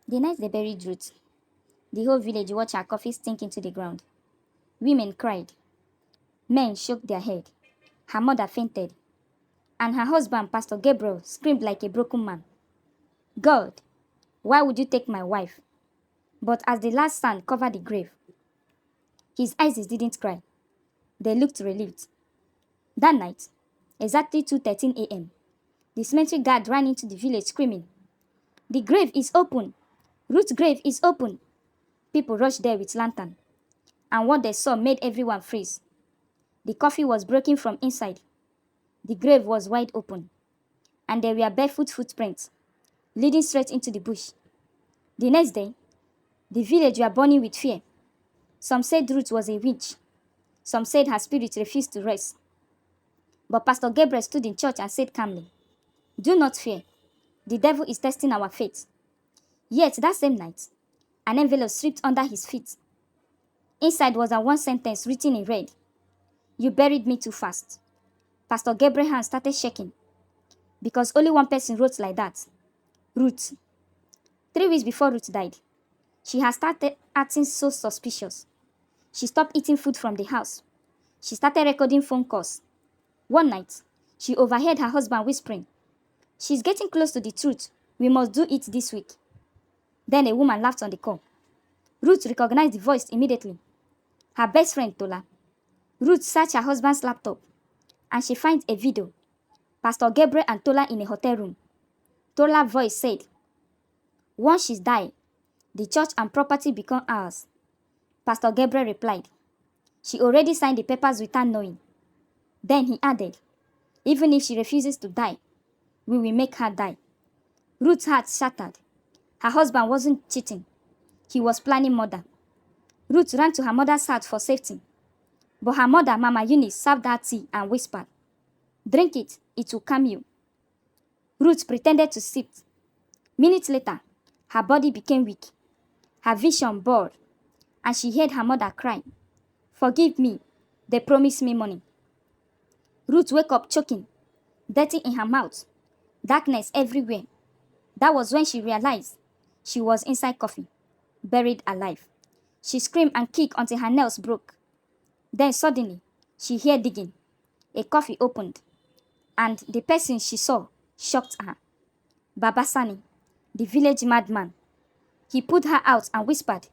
The night they buried Ruth, the whole village watched her coffin sink into the ground. Women cried, men shook their head. Her mother fainted, and her husband, Pastor Gabriel, screamed like a broken man. God, why would you take my wife? But as the last sand covered the grave, his eyes didn't cry. They looked relieved. That night, exactly 2:13 a.m., the cemetery guard ran into the village screaming, "The grave is open! Ruth's grave is open!" People rushed there with lanterns, and what they saw made everyone freeze. The coffin was broken from inside. The grave was wide open, and there were barefoot footprints leading straight into the bush. The next day, the village were burning with fear. Some said Ruth was a witch. Some said her spirit refused to rest. But Pastor Gabriel stood in church and said calmly, "Do not fear. The devil is testing our faith." Yet that same night, an envelope slipped under his feet. Inside was a one sentence written in red: "You buried me too fast." Pastor Gabriel's hand started shaking because only one person wrote like that: Ruth. 3 weeks before Ruth died, she had started acting so suspicious. She stopped eating food from the house. She started recording phone calls. One night, she overheard her husband whispering, "She's getting close to the truth. We must do it this week." Then a woman laughed on the call. Ruth recognized the voice immediately. Her best friend, Tola. Ruth searched her husband's laptop, and she finds a video. Pastor Gabriel and Tola in a hotel room. Tola's voice said, "Once she's died, the church and property become ours." Pastor Gabriel replied, "She already signed the papers without knowing." Then he added, "Even if she refuses to die, we will make her die." Ruth's heart shattered. Her husband wasn't cheating. He was planning murder. Ruth ran to her mother's house for safety. But her mother, Mama Eunice, served her tea and whispered, "Drink it, it will calm you." Ruth pretended to sip. Minutes later, her body became weak. Her vision blurred, and she heard her mother cry, "Forgive me, they promised me money." Ruth woke up choking, dirty in her mouth, darkness everywhere. That was when she realized she was inside coffin, buried alive. She screamed and kicked until her nails broke. Then suddenly, she heard digging. A coffin opened, and the person she saw shocked her. Baba Sani, the village madman. He pulled her out and whispered,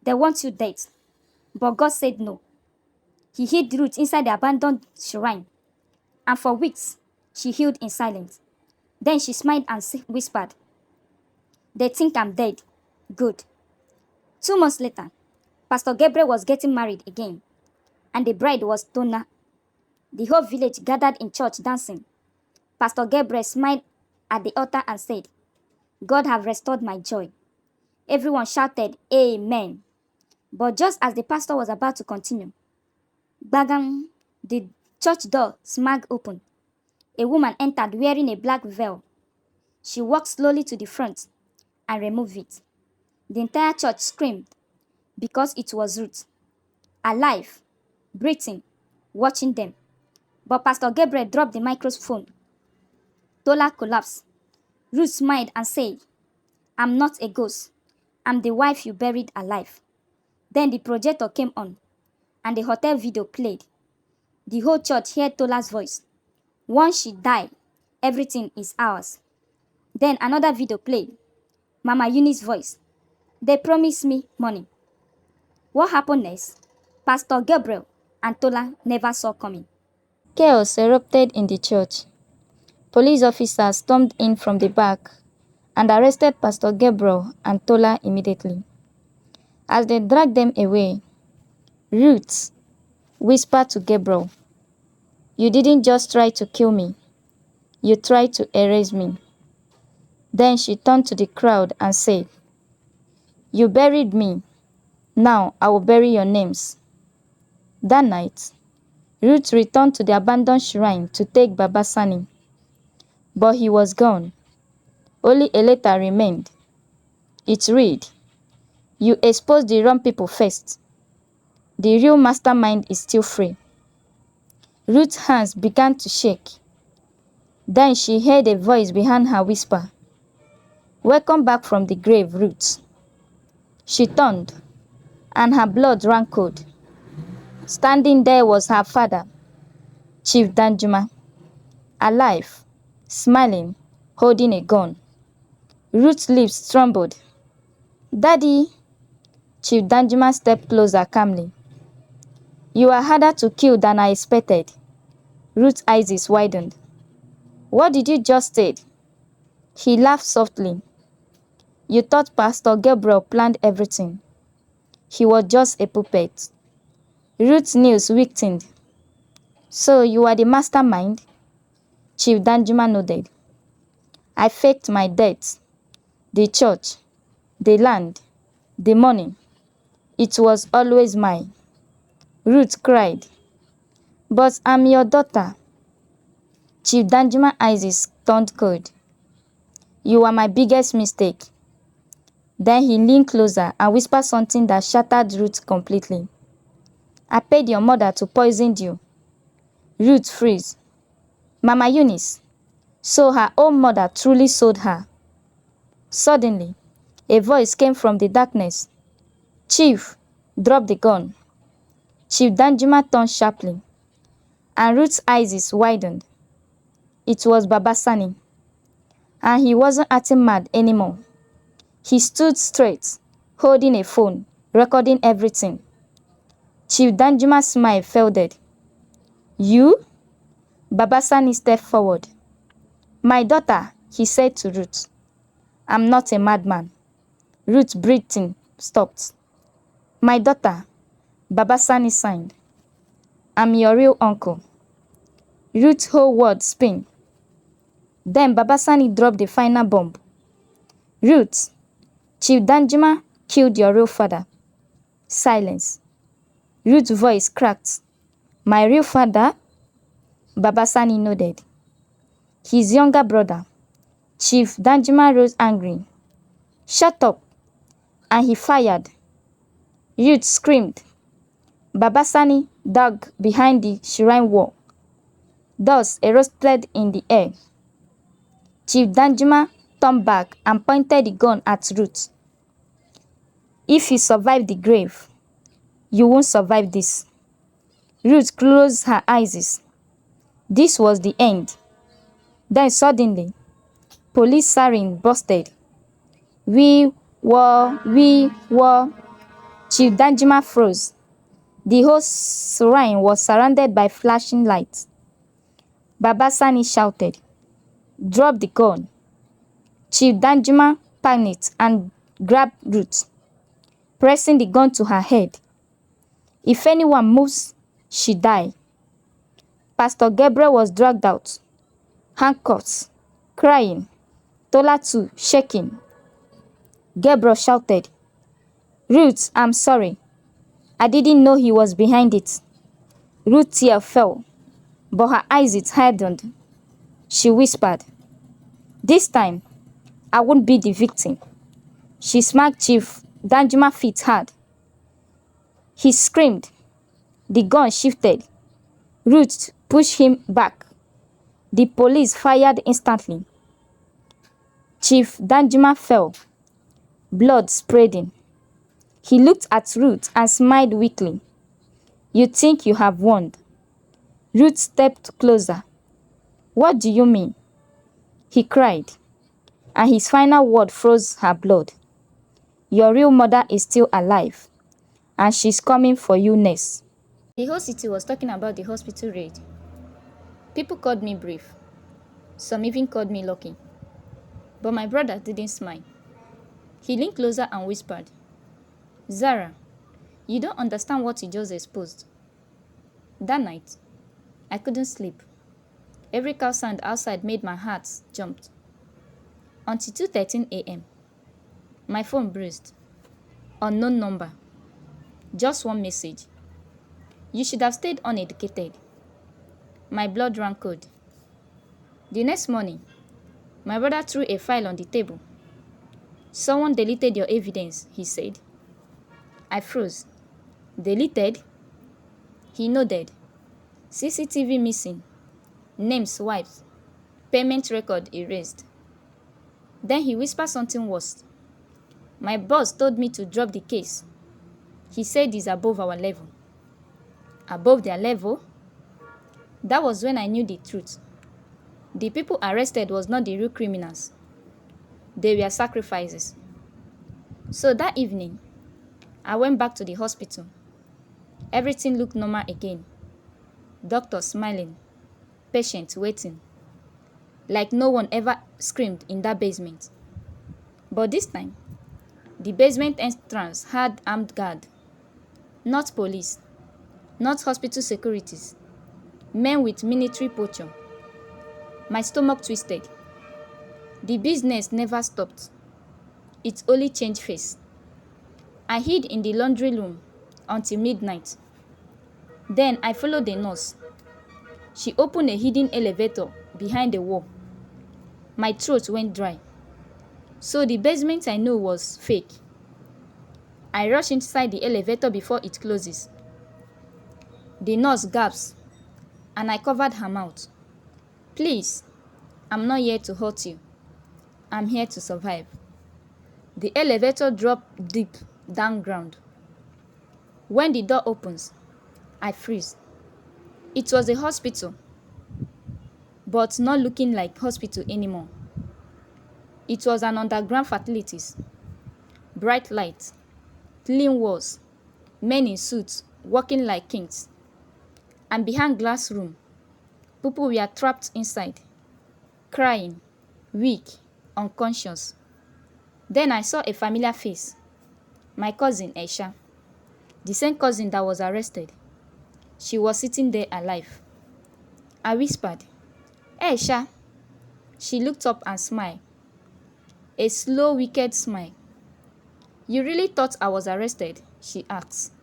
"They want you dead." But God said no. He hid Ruth inside the abandoned shrine, and for weeks, she healed in silence. Then she smiled and whispered, "They think I'm dead. Good." 2 months later, Pastor Gabriel was getting married again, and the bride was Donna. The whole village gathered in church dancing. Pastor Gabriel smiled at the altar and said, "God have restored my joy." Everyone shouted, "Amen." But just as the pastor was about to continue, bang, the church door smacked open. A woman entered wearing a black veil. She walked slowly to the front and removed it. The entire church screamed because it was Ruth, alive, breathing, watching them. But Pastor Gabriel dropped the microphone. Tola collapsed. Ruth smiled and said, "I'm not a ghost. I'm the wife you buried alive." Then the projector came on, and the hotel video played. The whole church heard Tola's voice. "Once she died, everything is ours." Then another video played. Mama Eunice's voice. "They promised me money." What happened next? Pastor Gabriel and Tola never saw coming. Chaos erupted in the church. Police officers stormed in from the back and arrested Pastor Gabriel and Tola immediately. As they dragged them away, Ruth whispered to Gabriel, "You didn't just try to kill me, you tried to erase me." Then she turned to the crowd and said, "You buried me, now I will bury your names." That night, Ruth returned to the abandoned shrine to take Baba Sani, but he was gone. Only a letter remained. It read, "You exposed the wrong people first. The real mastermind is still free." Ruth's hands began to shake. Then she heard a voice behind her whisper, Welcome back from the grave, Ruth. She turned, and her blood ran cold. Standing there was her father, Chief Danjuma, alive, smiling, holding a gun. Ruth's lips trembled. Daddy! Chief Danjuma stepped closer calmly. You are harder to kill than I expected. Ruth's eyes widened. What did you just say? He laughed softly. You thought Pastor Gabriel planned everything. He was just a puppet. Ruth's nails weakened. So you are the mastermind? Chief Danjuma nodded. I faked my death. The church, the land, the money. It was always mine. Ruth cried. But I'm your daughter. Chief Danjuma's eyes turned cold. You are my biggest mistake. Then he leaned closer and whispered something that shattered Ruth completely. I paid your mother to poison you. Ruth froze. Mama Eunice. So her own mother truly sold her. Suddenly, a voice came from the darkness. Chief, drop the gun. Chief Danjuma turned sharply, and Ruth's eyes widened. It was Baba Sani, and he wasn't acting mad anymore. He stood straight, holding a phone, recording everything. Chief Danjuma's smile faded. You? Baba Sani stepped forward. My daughter, he said to Ruth. I'm not a madman. Ruth's breathing stopped. My daughter, Baba Sani signed. I'm your real uncle. Ruth's whole world spun. Then Baba Sani dropped the final bomb. Ruth, Chief Danjuma killed your real father. Silence. Ruth's voice cracked. My real father? Baba Sani nodded. His younger brother, Chief Danjuma, rose angry. Shut up! And he fired. Ruth screamed. Baba Sani dug behind the shrine wall. Dust erupted in the air. Chief Danjuma turned back and pointed the gun at Ruth. If you survive the grave, you won't survive this. Ruth closed her eyes. This was the end. Then suddenly, police siren busted. We were. Chief Danjuma froze. The whole shrine was surrounded by flashing lights. Baba Sani shouted, drop the gun. Chief Danjuma panicked and grabbed Ruth, pressing the gun to her head. If anyone moves, she die. Pastor Gabriel was dragged out, handcuffs, crying. Tola too, shaking. Gabriel shouted, Ruth, I'm sorry. I didn't know he was behind it. Ruth's tear fell, but her eyes hardened. She whispered, this time, I won't be the victim. She smacked Chief Danjuma's feet hard. He screamed. The gun shifted. Ruth pushed him back. The police fired instantly. Chief Danjuma fell, blood spreading. He looked at Ruth and smiled weakly. You think you have won? Ruth stepped closer. What do you mean? He cried, and his final word froze her blood. Your real mother is still alive, and she's coming for you next. The whole city was talking about the hospital raid. People called me brave. Some even called me lucky. But my brother didn't smile. He leaned closer and whispered, Zara, you don't understand what you just exposed. That night, I couldn't sleep. Every cow sound outside made my heart jump. Until 2:13 a.m., my phone buzzed. Unknown number. Just one message. You should have stayed uneducated. My blood ran cold. The next morning, my brother threw a file on the table. Someone deleted your evidence, he said. I froze. Deleted? He nodded. CCTV missing. Names wiped. Payment record erased. Then he whispered something worse. My boss told me to drop the case. He said it's above our level. Above their level? That was when I knew the truth. The people arrested was not the real criminals. They were sacrifices. So that evening, I went back to the hospital. Everything looked normal again. Doctor smiling, patient waiting. Like no one ever screamed in that basement. But this time, the basement entrance had armed guard. Not police, not hospital securities. Men with military posture. My stomach twisted. The business never stopped. It only changed face. I hid in the laundry room until midnight. Then I followed the nurse. She opened a hidden elevator behind the wall. My throat went dry. So the basement I know was fake. I rushed inside the elevator before it closes. The nurse gasped, and I covered her mouth. Please, I'm not here to hurt you. I'm here to survive. The elevator dropped deep down ground. When the door opens, I freeze. It was a hospital, but not looking like hospital anymore. It was an underground facilities. Bright lights, clean walls, men in suits walking like kings. And behind glass room, people were trapped inside, crying, weak, unconscious. Then I saw a familiar face. My cousin, Aisha. The same cousin that was arrested. She was sitting there alive. I whispered, Aisha. She looked up and smiled. A slow, wicked smile. You really thought I was arrested? She asked.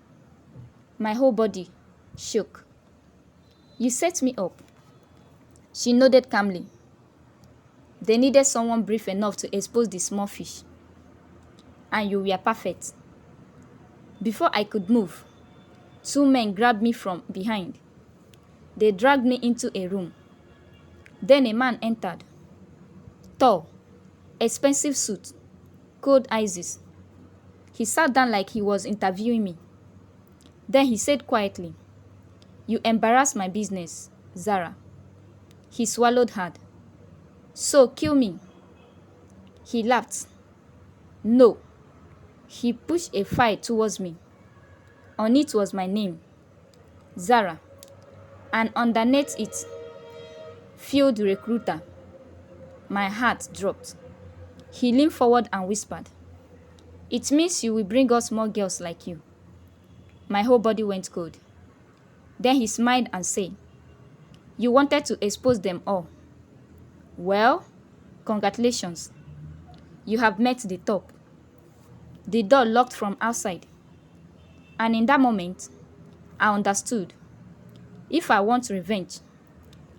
My whole body shook. You set me up. She nodded calmly. They needed someone brief enough to expose the small fish. And you were perfect. Before I could move, two men grabbed me from behind. They dragged me into a room. Then a man entered. Tall, expensive suit, cold eyes. He sat down like he was interviewing me. Then he said quietly, You embarrass my business, Zara. He swallowed hard. So kill me. He laughed. No. He pushed a file towards me. On it was my name, Zara, and underneath it, Field Recruiter. My heart dropped. He leaned forward and whispered, It means you will bring us more girls like you. My whole body went cold. Then he smiled and said, You wanted to expose them all. Well, congratulations. You have met the top. The door locked from outside. And in that moment, I understood. If I want revenge,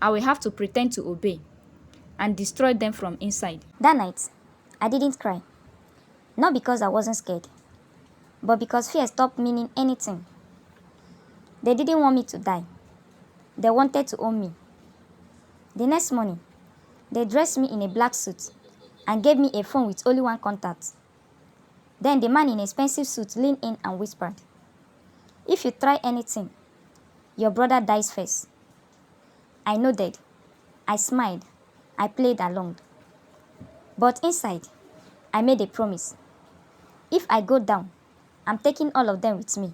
I will have to pretend to obey and destroy them from inside. That night, I didn't cry. Not because I wasn't scared, but because fear stopped meaning anything. They didn't want me to die. They wanted to own me. The next morning, they dressed me in a black suit and gave me a phone with only one contact. Then the man in an expensive suit leaned in and whispered, If you try anything, your brother dies first. I nodded. I smiled. I played along. But inside, I made a promise. If I go down, I'm taking all of them with me.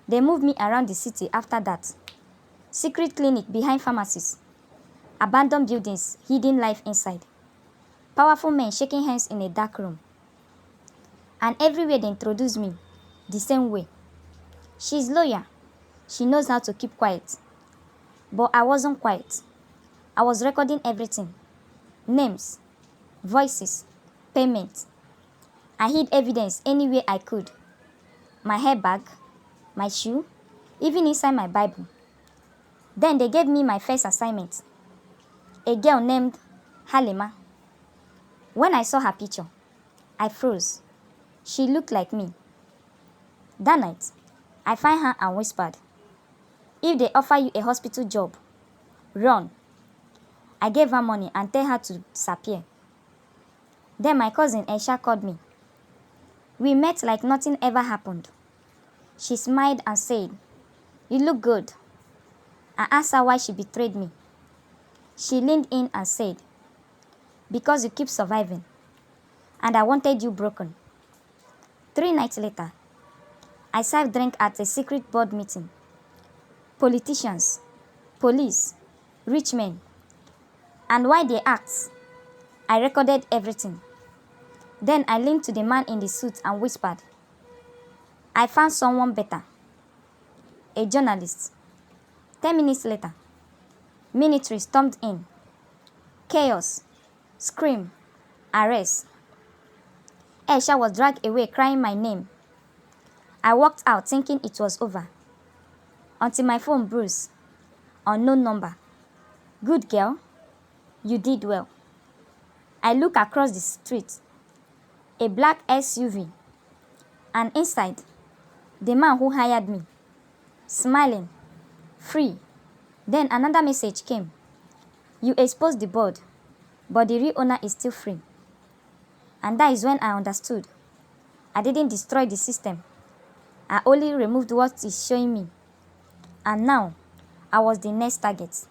They moved me around the city after that. Secret clinic behind pharmacies. Abandoned buildings, hidden life inside. Powerful men shaking hands in a dark room. And everywhere they introduced me, the same way. She's loyal. She knows how to keep quiet. But I wasn't quiet. I was recording everything. Names, voices, payment. I hid evidence anywhere I could. My hairbag, my shoe, even inside my Bible. Then they gave me my first assignment. A girl named Halima. When I saw her picture, I froze. She looked like me. That night, I found her and whispered, If they offer you a hospital job, run. I gave her money and tell her to disappear. Then my cousin Aisha called me. We met like nothing ever happened. She smiled and said, "You look good." I asked her why she betrayed me. She leaned in and said, "Because you keep surviving, and I wanted you broken." 3 nights later, I served drink at a secret board meeting. Politicians, police, rich men, and why they asked, I recorded everything. Then I leaned to the man in the suit and whispered, "I found someone better, a journalist." 10 minutes later, military stormed in. Chaos, scream, arrest. Aisha was dragged away crying my name. I walked out thinking it was over, until my phone buzzed. Unknown number. "Good girl, you did well." I look across the street, a black SUV, and inside, the man who hired me, smiling, free. Then another message came. "You exposed the board, but the real owner is still free." And that is when I understood. I didn't destroy the system. I only removed what is showing me. And now, I was the next target.